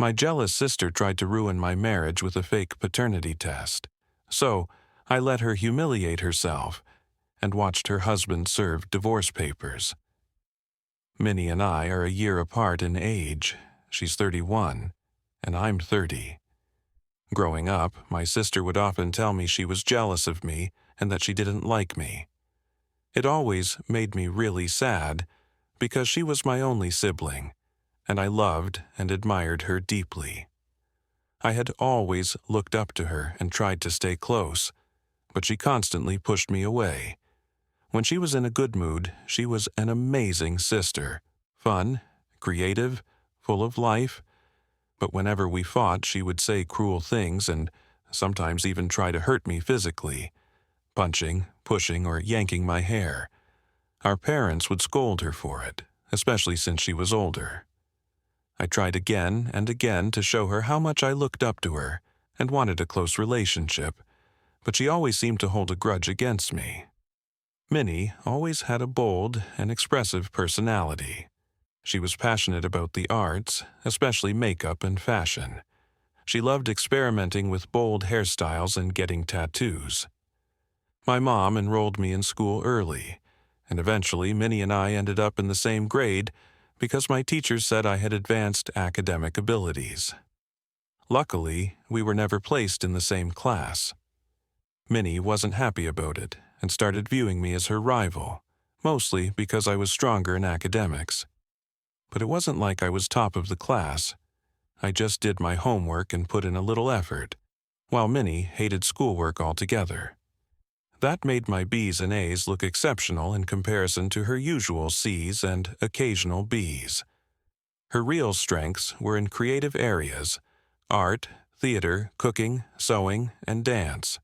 My jealous sister tried to ruin my marriage with a fake paternity test. So, I let her humiliate herself and watched her husband serve divorce papers. Minnie and I are a year apart in age. She's 31, and I'm 30. Growing up, my sister would often tell me she was jealous of me and that she didn't like me. It always made me really sad because she was my only sibling, and I loved and admired her deeply. I had always looked up to her and tried to stay close, but she constantly pushed me away. When she was in a good mood, she was an amazing sister, fun, creative, full of life, but whenever we fought, she would say cruel things and sometimes even try to hurt me physically, punching, pushing, or yanking my hair. Our parents would scold her for it, especially since she was older. I tried again and again to show her how much I looked up to her and wanted a close relationship, but she always seemed to hold a grudge against me. Minnie always had a bold and expressive personality. She was passionate about the arts, especially makeup and fashion. She loved experimenting with bold hairstyles and getting tattoos. My mom enrolled me in school early, and eventually Minnie and I ended up in the same grade because my teachers said I had advanced academic abilities. Luckily, we were never placed in the same class. Minnie wasn't happy about it and started viewing me as her rival, mostly because I was stronger in academics. But it wasn't like I was top of the class. I just did my homework and put in a little effort, while Minnie hated schoolwork altogether. That made my B's and A's look exceptional in comparison to her usual C's and occasional B's. Her real strengths were in creative areas: art, theater, cooking, sewing, and dance.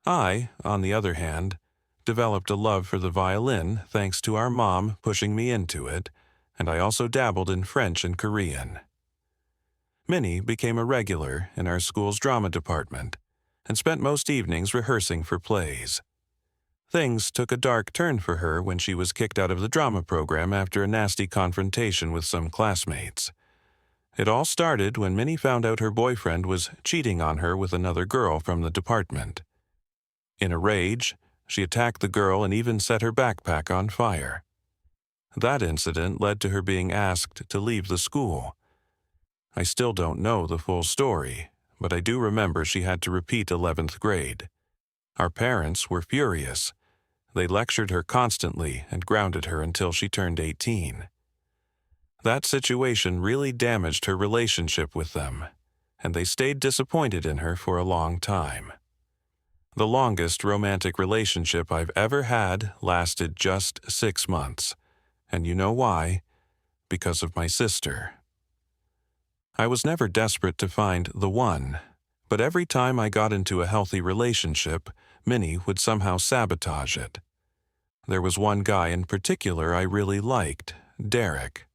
I, on the other hand, developed a love for the violin thanks to our mom pushing me into it, and I also dabbled in French and Korean. Minnie became a regular in our school's drama department and spent most evenings rehearsing for plays. Things took a dark turn for her when she was kicked out of the drama program after a nasty confrontation with some classmates. It all started when Minnie found out her boyfriend was cheating on her with another girl from the department. In a rage, she attacked the girl and even set her backpack on fire. That incident led to her being asked to leave the school. I still don't know the full story, but I do remember she had to repeat 11th grade. Our parents were furious. They lectured her constantly and grounded her until she turned 18. That situation really damaged her relationship with them, and they stayed disappointed in her for a long time. The longest romantic relationship I've ever had lasted just 6 months. And you know why? Because of my sister. I was never desperate to find the one, but every time I got into a healthy relationship, Minnie would somehow sabotage it. There was one guy in particular I really liked, Derek.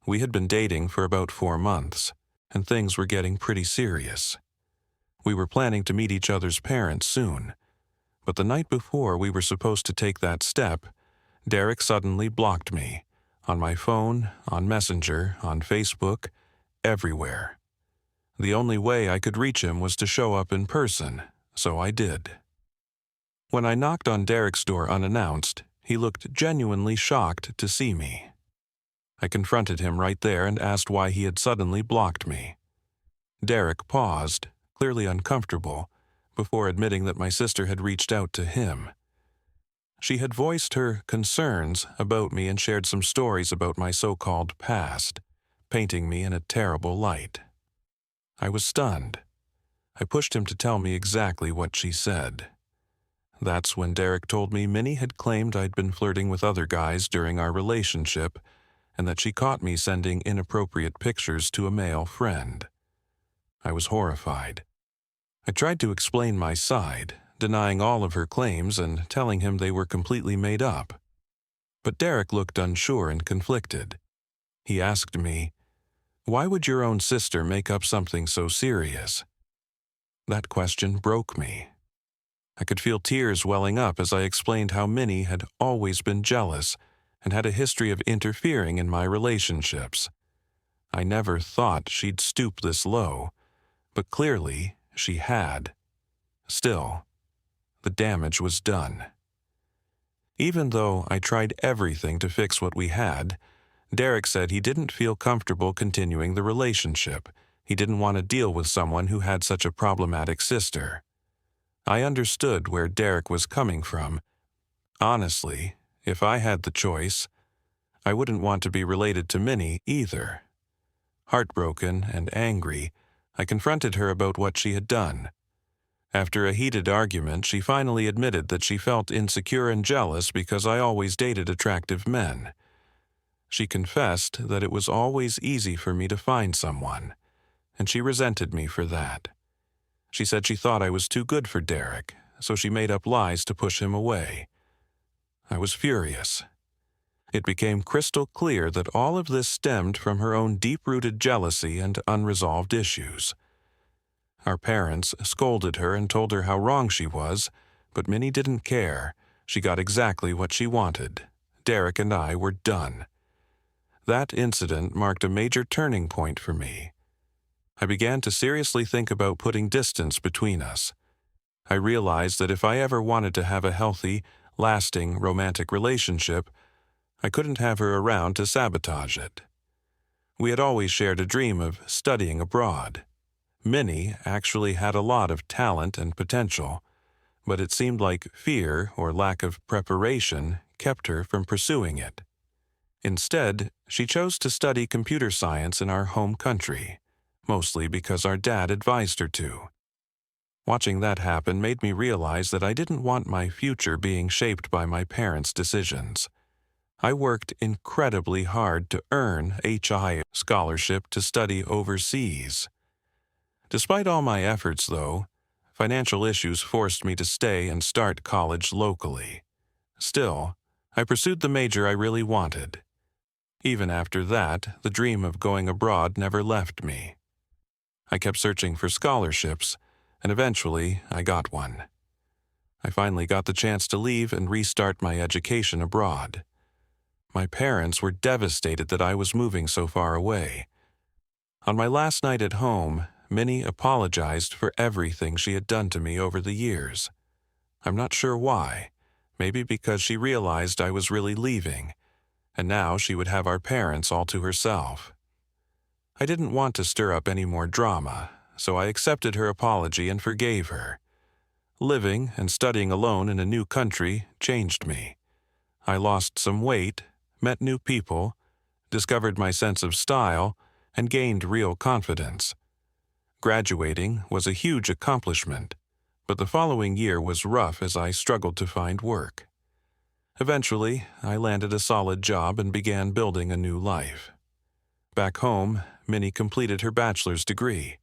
We had been dating for about 4 months, and things were getting pretty serious. We were planning to meet each other's parents soon, but the night before we were supposed to take that step, Derek suddenly blocked me, on my phone, on Messenger, on Facebook, everywhere. The only way I could reach him was to show up in person, so I did. When I knocked on Derek's door unannounced, he looked genuinely shocked to see me. I confronted him right there and asked why he had suddenly blocked me. Derek paused, clearly uncomfortable, before admitting that my sister had reached out to him. She had voiced her concerns about me and shared some stories about my so-called past, painting me in a terrible light. I was stunned. I pushed him to tell me exactly what she said. That's when Derek told me Minnie had claimed I'd been flirting with other guys during our relationship and that she caught me sending inappropriate pictures to a male friend. I was horrified. I tried to explain my side, denying all of her claims and telling him they were completely made up. But Derek looked unsure and conflicted. He asked me, "Why would your own sister make up something so serious?" That question broke me. I could feel tears welling up as I explained how Minnie had always been jealous and had a history of interfering in my relationships. I never thought she'd stoop this low, but clearly she had. Still, the damage was done. Even though I tried everything to fix what we had, Derek said he didn't feel comfortable continuing the relationship. He didn't want to deal with someone who had such a problematic sister. I understood where Derek was coming from. Honestly, if I had the choice, I wouldn't want to be related to Minnie either. Heartbroken and angry, I confronted her about what she had done. After a heated argument, she finally admitted that she felt insecure and jealous because I always dated attractive men. She confessed that it was always easy for me to find someone, and she resented me for that. She said she thought I was too good for Derek, so she made up lies to push him away. I was furious. It became crystal clear that all of this stemmed from her own deep-rooted jealousy and unresolved issues. Our parents scolded her and told her how wrong she was, but Minnie didn't care. She got exactly what she wanted. Derek and I were done. That incident marked a major turning point for me. I began to seriously think about putting distance between us. I realized that if I ever wanted to have a healthy, lasting, romantic relationship, I couldn't have her around to sabotage it. We had always shared a dream of studying abroad. Minnie actually had a lot of talent and potential, but it seemed like fear or lack of preparation kept her from pursuing it. Instead, she chose to study computer science in our home country, mostly because our dad advised her to. Watching that happen made me realize that I didn't want my future being shaped by my parents' decisions. I worked incredibly hard to earn a HI scholarship to study overseas. Despite all my efforts, though, financial issues forced me to stay and start college locally. Still, I pursued the major I really wanted. Even after that, the dream of going abroad never left me. I kept searching for scholarships, and eventually I got one. I finally got the chance to leave and restart my education abroad. My parents were devastated that I was moving so far away. On my last night at home, Minnie apologized for everything she had done to me over the years. I'm not sure why. Maybe because she realized I was really leaving, and now she would have our parents all to herself. I didn't want to stir up any more drama, so I accepted her apology and forgave her. Living and studying alone in a new country changed me. I lost some weight, met new people, discovered my sense of style, and gained real confidence. Graduating was a huge accomplishment, but the following year was rough as I struggled to find work. Eventually, I landed a solid job and began building a new life. Back home, Minnie completed her bachelor's degree.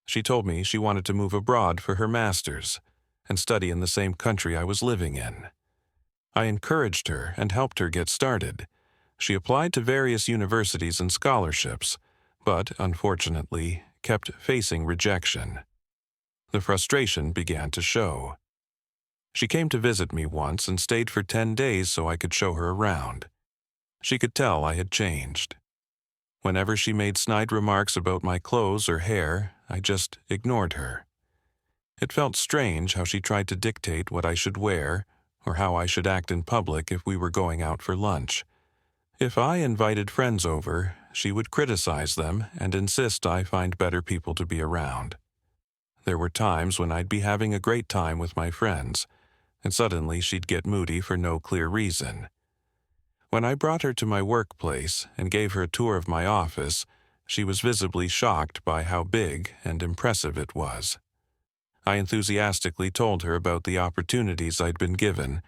She told me she wanted to move abroad for her master's and study in the same country I was living in. I encouraged her and helped her get started. She applied to various universities and scholarships, but, unfortunately, kept facing rejection. The frustration began to show. She came to visit me once and stayed for 10 days so I could show her around. She could tell I had changed. Whenever she made snide remarks about my clothes or hair, I just ignored her. It felt strange how she tried to dictate what I should wear or how I should act in public if we were going out for lunch. If I invited friends over, she would criticize them and insist I find better people to be around. There were times when I'd be having a great time with my friends, and suddenly she'd get moody for no clear reason. When I brought her to my workplace and gave her a tour of my office, she was visibly shocked by how big and impressive it was. I enthusiastically told her about the opportunities I'd been given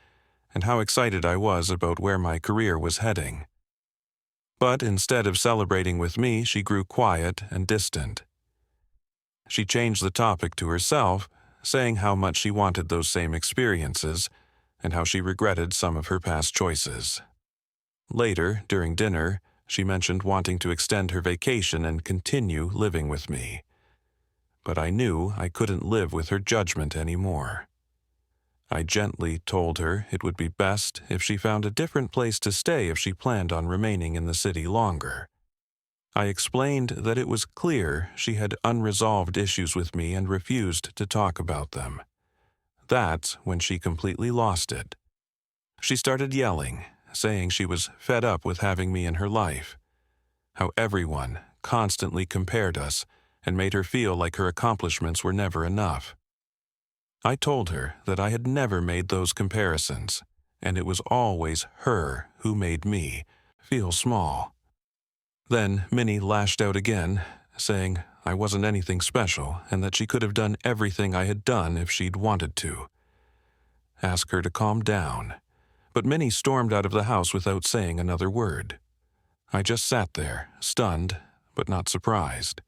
and how excited I was about where my career was heading. But instead of celebrating with me, she grew quiet and distant. She changed the topic to herself, saying how much she wanted those same experiences and how she regretted some of her past choices. Later, during dinner, she mentioned wanting to extend her vacation and continue living with me. But I knew I couldn't live with her judgment anymore. I gently told her it would be best if she found a different place to stay if she planned on remaining in the city longer. I explained that it was clear she had unresolved issues with me and refused to talk about them. That's when she completely lost it. She started yelling, saying she was fed up with having me in her life, how everyone constantly compared us and made her feel like her accomplishments were never enough. I told her that I had never made those comparisons, and it was always her who made me feel small. Then Minnie lashed out again, saying I wasn't anything special and that she could have done everything I had done if she'd wanted to. Ask her to calm down, but Minnie stormed out of the house without saying another word. I just sat there, stunned, but not surprised.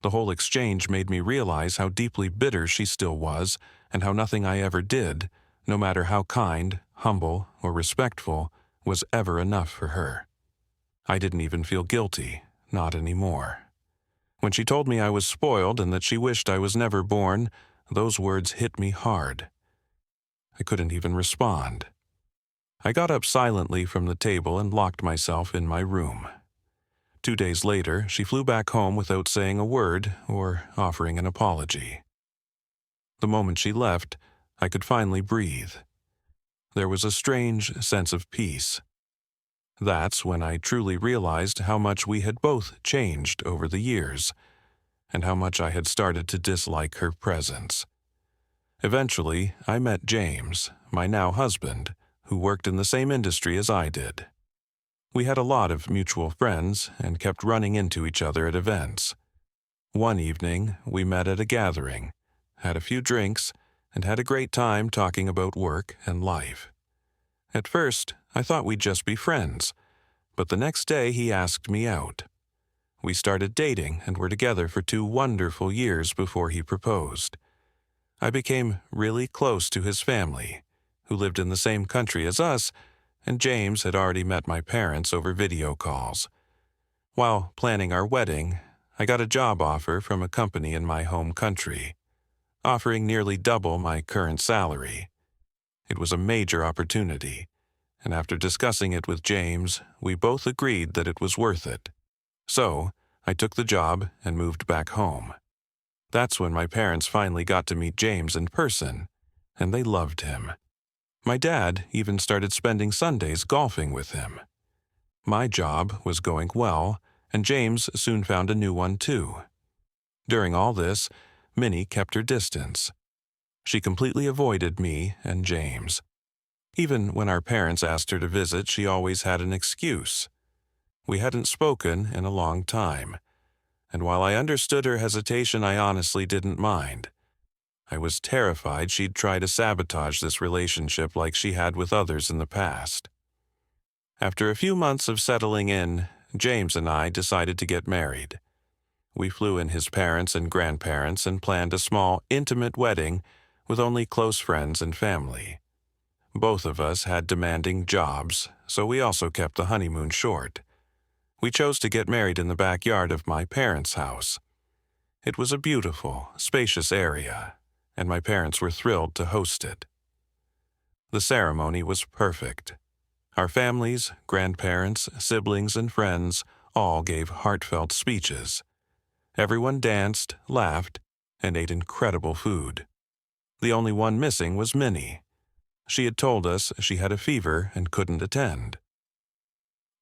The whole exchange made me realize how deeply bitter she still was and how nothing I ever did, no matter how kind, humble, or respectful, was ever enough for her. I didn't even feel guilty, not anymore. When she told me I was spoiled and that she wished I was never born, those words hit me hard. I couldn't even respond. I got up silently from the table and locked myself in my room. 2 days later, she flew back home without saying a word or offering an apology. The moment she left, I could finally breathe. There was a strange sense of peace. That's when I truly realized how much we had both changed over the years, and how much I had started to dislike her presence. Eventually, I met James, my now husband, who worked in the same industry as I did. We had a lot of mutual friends and kept running into each other at events. One evening, we met at a gathering, had a few drinks, and had a great time talking about work and life. At first, I thought we'd just be friends, but the next day he asked me out. We started dating and were together for 2 wonderful years before he proposed. I became really close to his family, who lived in the same country as us, and James had already met my parents over video calls. While planning our wedding, I got a job offer from a company in my home country, offering nearly double my current salary. It was a major opportunity, and after discussing it with James, we both agreed that it was worth it. So, I took the job and moved back home. That's when my parents finally got to meet James in person, and they loved him. My dad even started spending Sundays golfing with him. My job was going well, and James soon found a new one too. During all this, Minnie kept her distance. She completely avoided me and James. Even when our parents asked her to visit, she always had an excuse. We hadn't spoken in a long time, and while I understood her hesitation, I honestly didn't mind. I was terrified she'd try to sabotage this relationship like she had with others in the past. After a few months of settling in, James and I decided to get married. We flew in his parents and grandparents and planned a small, intimate wedding with only close friends and family. Both of us had demanding jobs, so we also kept the honeymoon short. We chose to get married in the backyard of my parents' house. It was a beautiful, spacious area, and my parents were thrilled to host it. The ceremony was perfect. Our families, grandparents, siblings, and friends all gave heartfelt speeches. Everyone danced, laughed, and ate incredible food. The only one missing was Minnie. She had told us she had a fever and couldn't attend.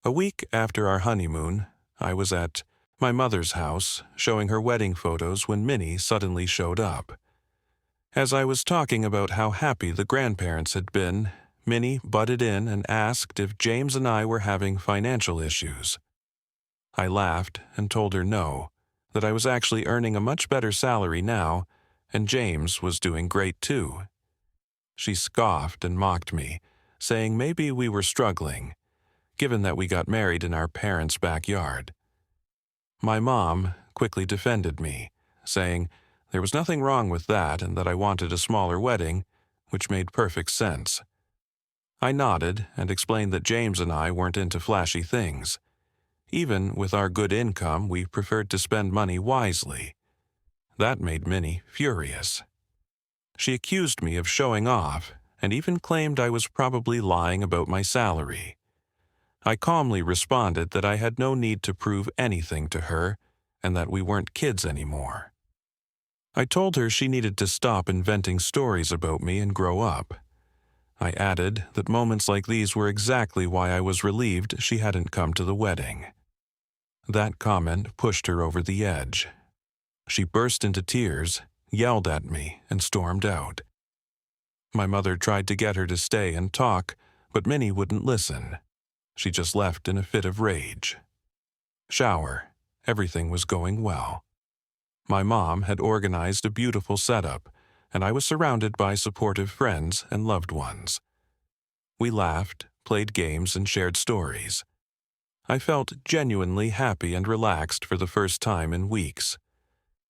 A week after our honeymoon, I was at my mother's house showing her wedding photos when Minnie suddenly showed up. As I was talking about how happy the grandparents had been, Minnie butted in and asked if James and I were having financial issues. I laughed and told her no, that I was actually earning a much better salary now, and James was doing great too. She scoffed and mocked me, saying maybe we were struggling, given that we got married in our parents' backyard. My mom quickly defended me, saying there was nothing wrong with that and that I wanted a smaller wedding, which made perfect sense. I nodded and explained that James and I weren't into flashy things. Even with our good income, we preferred to spend money wisely. That made Minnie furious. She accused me of showing off and even claimed I was probably lying about my salary. I calmly responded that I had no need to prove anything to her and that we weren't kids anymore. I told her she needed to stop inventing stories about me and grow up. I added that moments like these were exactly why I was relieved she hadn't come to the wedding. That comment pushed her over the edge. She burst into tears, yelled at me, and stormed out. My mother tried to get her to stay and talk, but Minnie wouldn't listen. She just left in a fit of rage. Shower. Everything was going well. My mom had organized a beautiful setup, and I was surrounded by supportive friends and loved ones. We laughed, played games, and shared stories. I felt genuinely happy and relaxed for the first time in weeks.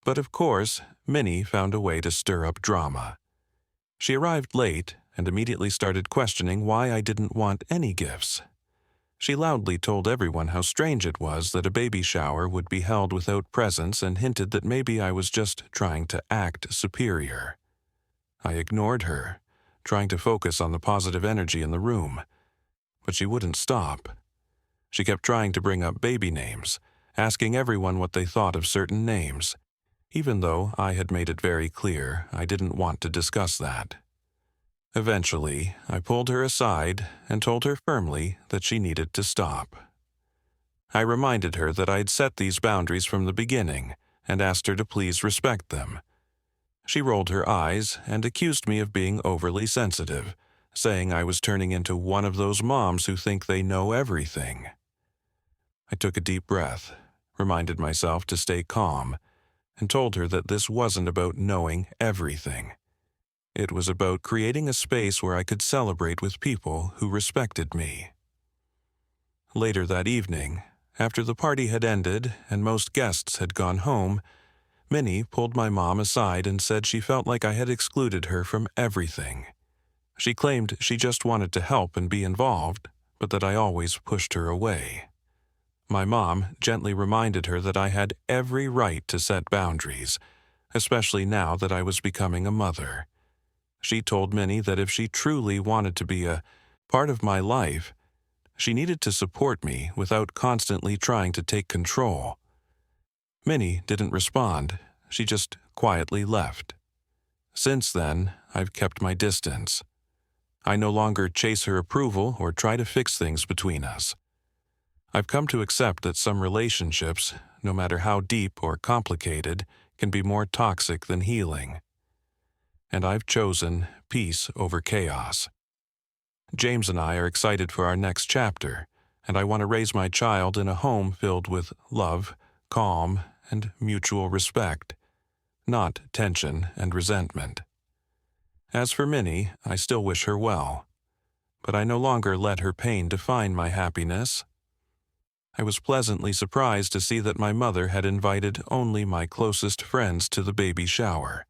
But of course, Minnie found a way to stir up drama. She arrived late and immediately started questioning why I didn't want any gifts. She loudly told everyone how strange it was that a baby shower would be held without presents and hinted that maybe I was just trying to act superior. I ignored her, trying to focus on the positive energy in the room. But she wouldn't stop. She kept trying to bring up baby names, asking everyone what they thought of certain names, even though I had made it very clear I didn't want to discuss that. Eventually, I pulled her aside and told her firmly that she needed to stop. I reminded her that I'd set these boundaries from the beginning and asked her to please respect them. She rolled her eyes and accused me of being overly sensitive, saying I was turning into one of those moms who think they know everything. I took a deep breath, reminded myself to stay calm, and told her that this wasn't about knowing everything. It was about creating a space where I could celebrate with people who respected me. Later that evening, after the party had ended and most guests had gone home, Minnie pulled my mom aside and said she felt like I had excluded her from everything. She claimed she just wanted to help and be involved, but that I always pushed her away. My mom gently reminded her that I had every right to set boundaries, especially now that I was becoming a mother. She told Minnie that if she truly wanted to be a part of my life, she needed to support me without constantly trying to take control. Minnie didn't respond. She just quietly left. Since then, I've kept my distance. I no longer chase her approval or try to fix things between us. I've come to accept that some relationships, no matter how deep or complicated, can be more toxic than healing. And I've chosen peace over chaos. James and I are excited for our next chapter, and I want to raise my child in a home filled with love, calm, and mutual respect, not tension and resentment. As for Minnie, I still wish her well, but I no longer let her pain define my happiness. I was pleasantly surprised to see that my mother had invited only my closest friends to the baby shower,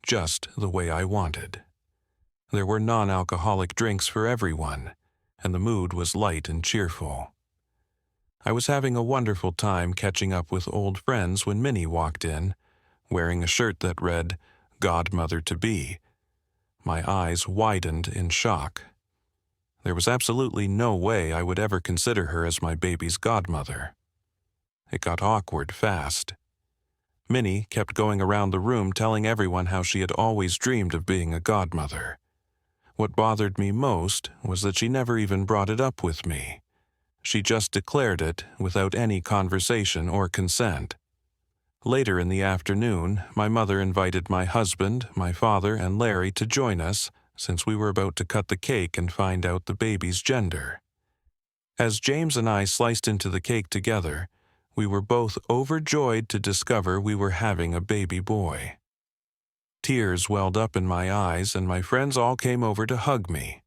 just the way I wanted. There were non-alcoholic drinks for everyone, and the mood was light and cheerful. I was having a wonderful time catching up with old friends when Minnie walked in, wearing a shirt that read, "Godmother-to-be." My eyes widened in shock. There was absolutely no way I would ever consider her as my baby's godmother. It got awkward fast. Minnie kept going around the room telling everyone how she had always dreamed of being a godmother. What bothered me most was that she never even brought it up with me. She just declared it without any conversation or consent. Later in the afternoon, my mother invited my husband, my father, and Larry to join us, since we were about to cut the cake and find out the baby's gender. As James and I sliced into the cake together, we were both overjoyed to discover we were having a baby boy. Tears welled up in my eyes, and my friends all came over to hug me.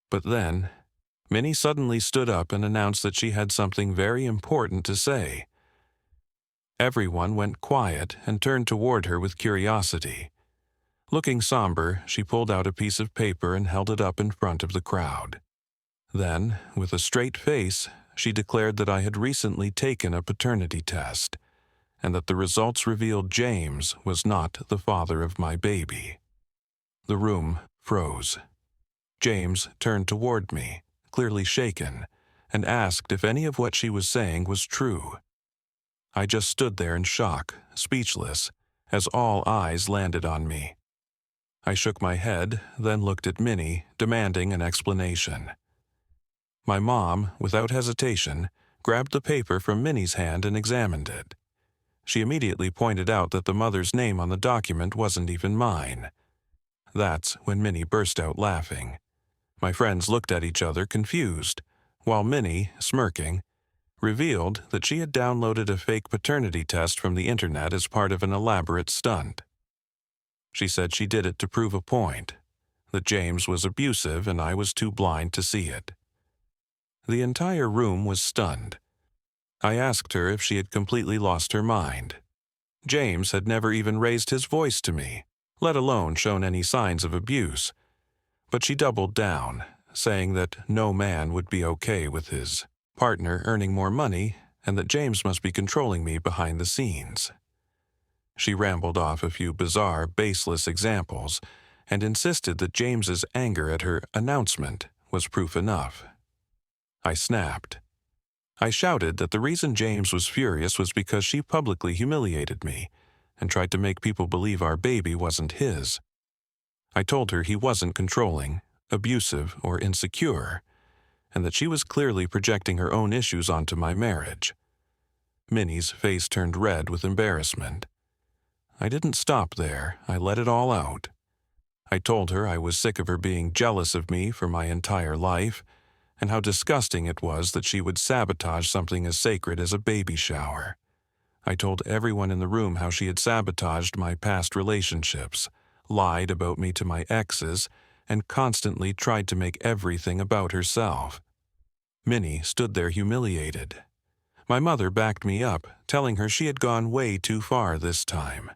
But then, Minnie suddenly stood up and announced that she had something very important to say. Everyone went quiet and turned toward her with curiosity. Looking somber, she pulled out a piece of paper and held it up in front of the crowd. Then, with a straight face, she declared that I had recently taken a paternity test, and that the results revealed James was not the father of my baby. The room froze. James turned toward me, clearly shaken, and asked if any of what she was saying was true. I just stood there in shock, speechless, as all eyes landed on me. I shook my head, then looked at Minnie, demanding an explanation. My mom, without hesitation, grabbed the paper from Minnie's hand and examined it. She immediately pointed out that the mother's name on the document wasn't even mine. That's when Minnie burst out laughing. My friends looked at each other confused, while Minnie, smirking, revealed that she had downloaded a fake paternity test from the internet as part of an elaborate stunt. She said she did it to prove a point, that James was abusive and I was too blind to see it. The entire room was stunned. I asked her if she had completely lost her mind. James had never even raised his voice to me, let alone shown any signs of abuse. But she doubled down, saying that no man would be okay with his partner earning more money and that James must be controlling me behind the scenes. She rambled off a few bizarre, baseless examples and insisted that James's anger at her announcement was proof enough. I snapped. I shouted that the reason James was furious was because she publicly humiliated me and tried to make people believe our baby wasn't his. I told her he wasn't controlling, abusive, or insecure, and that she was clearly projecting her own issues onto my marriage. Minnie's face turned red with embarrassment. I didn't stop there. I let it all out. I told her I was sick of her being jealous of me for my entire life, and how disgusting it was that she would sabotage something as sacred as a baby shower. I told everyone in the room how she had sabotaged my past relationships, lied about me to my exes, and constantly tried to make everything about herself. Minnie stood there humiliated. My mother backed me up, telling her she had gone way too far this time.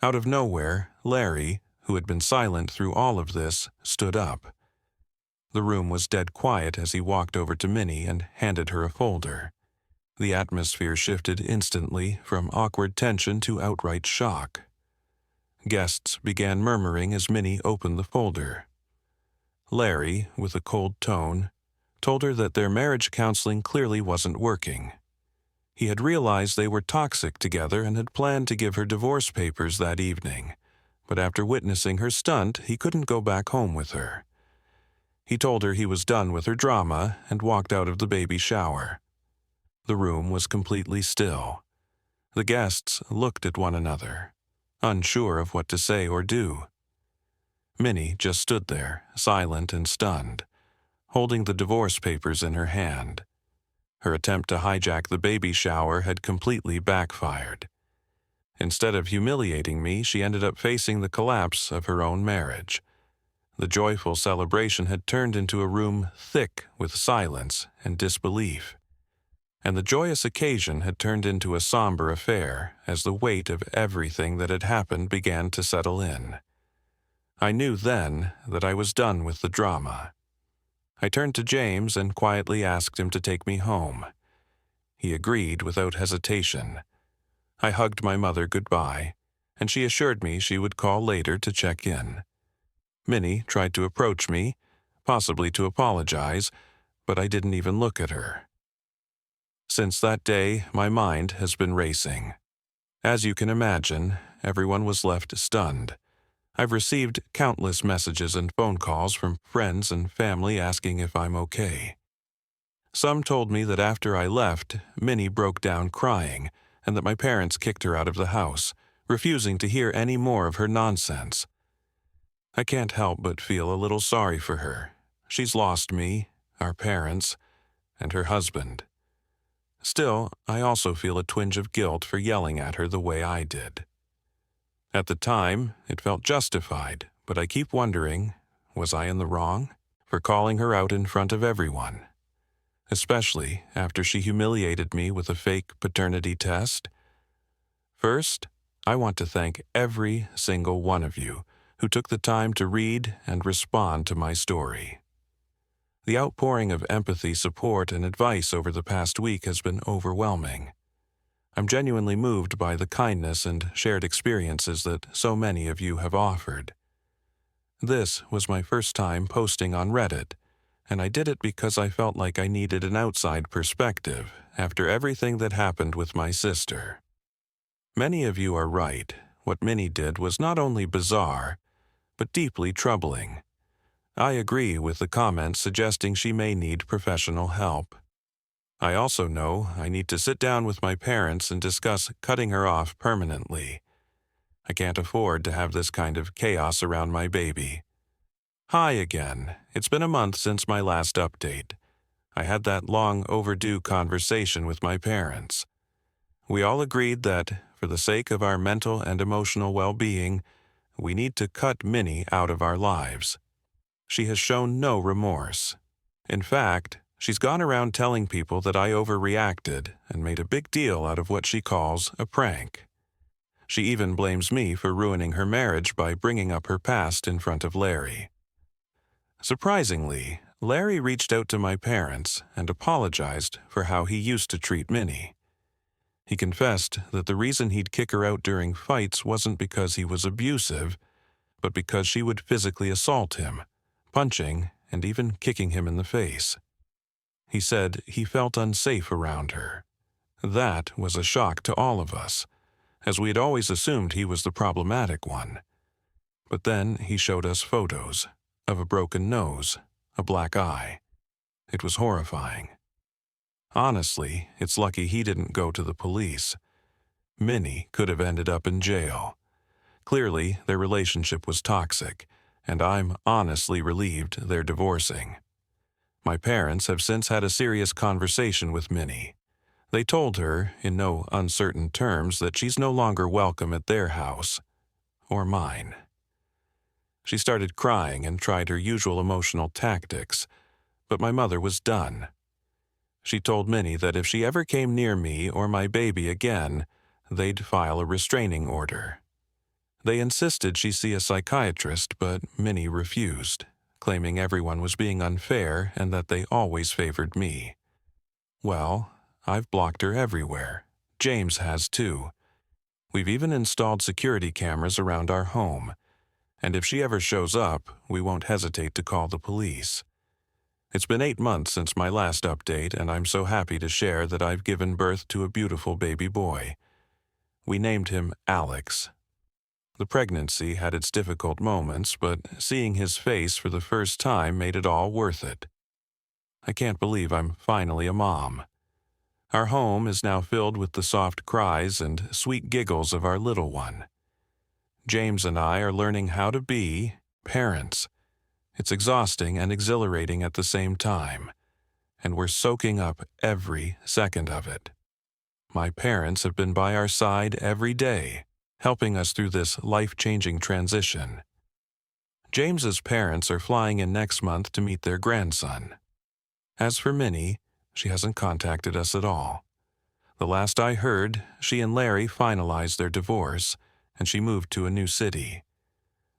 Out of nowhere, Larry, who had been silent through all of this, stood up. The room was dead quiet as he walked over to Minnie and handed her a folder. The atmosphere shifted instantly from awkward tension to outright shock. Guests began murmuring as Minnie opened the folder. Larry, with a cold tone, told her that their marriage counseling clearly wasn't working. He had realized they were toxic together and had planned to give her divorce papers that evening, but after witnessing her stunt, he couldn't go back home with her. He told her he was done with her drama and walked out of the baby shower. The room was completely still. The guests looked at one another, unsure of what to say or do. Minnie just stood there, silent and stunned, holding the divorce papers in her hand. Her attempt to hijack the baby shower had completely backfired. Instead of humiliating me, she ended up facing the collapse of her own marriage. The joyful celebration had turned into a room thick with silence and disbelief. And the joyous occasion had turned into a somber affair as the weight of everything that had happened began to settle in. I knew then that I was done with the drama. I turned to James and quietly asked him to take me home. He agreed without hesitation. I hugged my mother goodbye, and she assured me she would call later to check in. Minnie tried to approach me, possibly to apologize, but I didn't even look at her. Since that day, my mind has been racing. As you can imagine, everyone was left stunned. I've received countless messages and phone calls from friends and family asking if I'm okay. Some told me that after I left, Minnie broke down crying, and that my parents kicked her out of the house, refusing to hear any more of her nonsense. I can't help but feel a little sorry for her. She's lost me, our parents, and her husband. Still, I also feel a twinge of guilt for yelling at her the way I did. At the time, it felt justified, but I keep wondering, was I in the wrong for calling her out in front of everyone? Especially after she humiliated me with a fake paternity test. First, I want to thank every single one of you who took the time to read and respond to my story. The outpouring of empathy, support, and advice over the past week has been overwhelming. I'm genuinely moved by the kindness and shared experiences that so many of you have offered. This was my first time posting on Reddit, and I did it because I felt like I needed an outside perspective after everything that happened with my sister. Many of you are right. What Minnie did was not only bizarre, but deeply troubling. I agree with the comments suggesting she may need professional help. I also know I need to sit down with my parents and discuss cutting her off permanently. I can't afford to have this kind of chaos around my baby. Hi again. It's been a month since my last update. I had that long overdue conversation with my parents. We all agreed that, for the sake of our mental and emotional well-being, we need to cut Minnie out of our lives. She has shown no remorse. In fact, she's gone around telling people that I overreacted and made a big deal out of what she calls a prank. She even blames me for ruining her marriage by bringing up her past in front of Larry. Surprisingly, Larry reached out to my parents and apologized for how he used to treat Minnie. He confessed that the reason he'd kick her out during fights wasn't because he was abusive, but because she would physically assault him, punching and even kicking him in the face. He said he felt unsafe around her. That was a shock to all of us, as we had always assumed he was the problematic one. But then he showed us photos of a broken nose, a black eye. It was horrifying. Honestly, it's lucky he didn't go to the police. Minnie could have ended up in jail. Clearly, their relationship was toxic, and I'm honestly relieved they're divorcing. My parents have since had a serious conversation with Minnie. They told her, in no uncertain terms, that she's no longer welcome at their house, or mine. She started crying and tried her usual emotional tactics, but my mother was done. She told Minnie that if she ever came near me or my baby again, they'd file a restraining order. They insisted she see a psychiatrist, but Minnie refused, claiming everyone was being unfair and that they always favored me. Well, I've blocked her everywhere. James has too. We've even installed security cameras around our home, and if she ever shows up, we won't hesitate to call the police. It's been 8 months since my last update, and I'm so happy to share that I've given birth to a beautiful baby boy. We named him Alex. The pregnancy had its difficult moments, but seeing his face for the first time made it all worth it. I can't believe I'm finally a mom. Our home is now filled with the soft cries and sweet giggles of our little one. James and I are learning how to be parents. It's exhausting and exhilarating at the same time, and we're soaking up every second of it. My parents have been by our side every day, helping us through this life-changing transition. James's parents are flying in next month to meet their grandson. As for Minnie, she hasn't contacted us at all. The last I heard, she and Larry finalized their divorce, and she moved to a new city.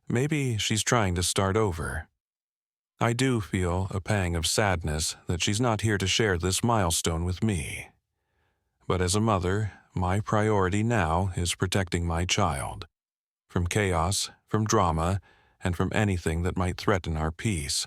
Maybe she's trying to start over. I do feel a pang of sadness that she's not here to share this milestone with me. But as a mother, my priority now is protecting my child. From chaos, from drama, and from anything that might threaten our peace.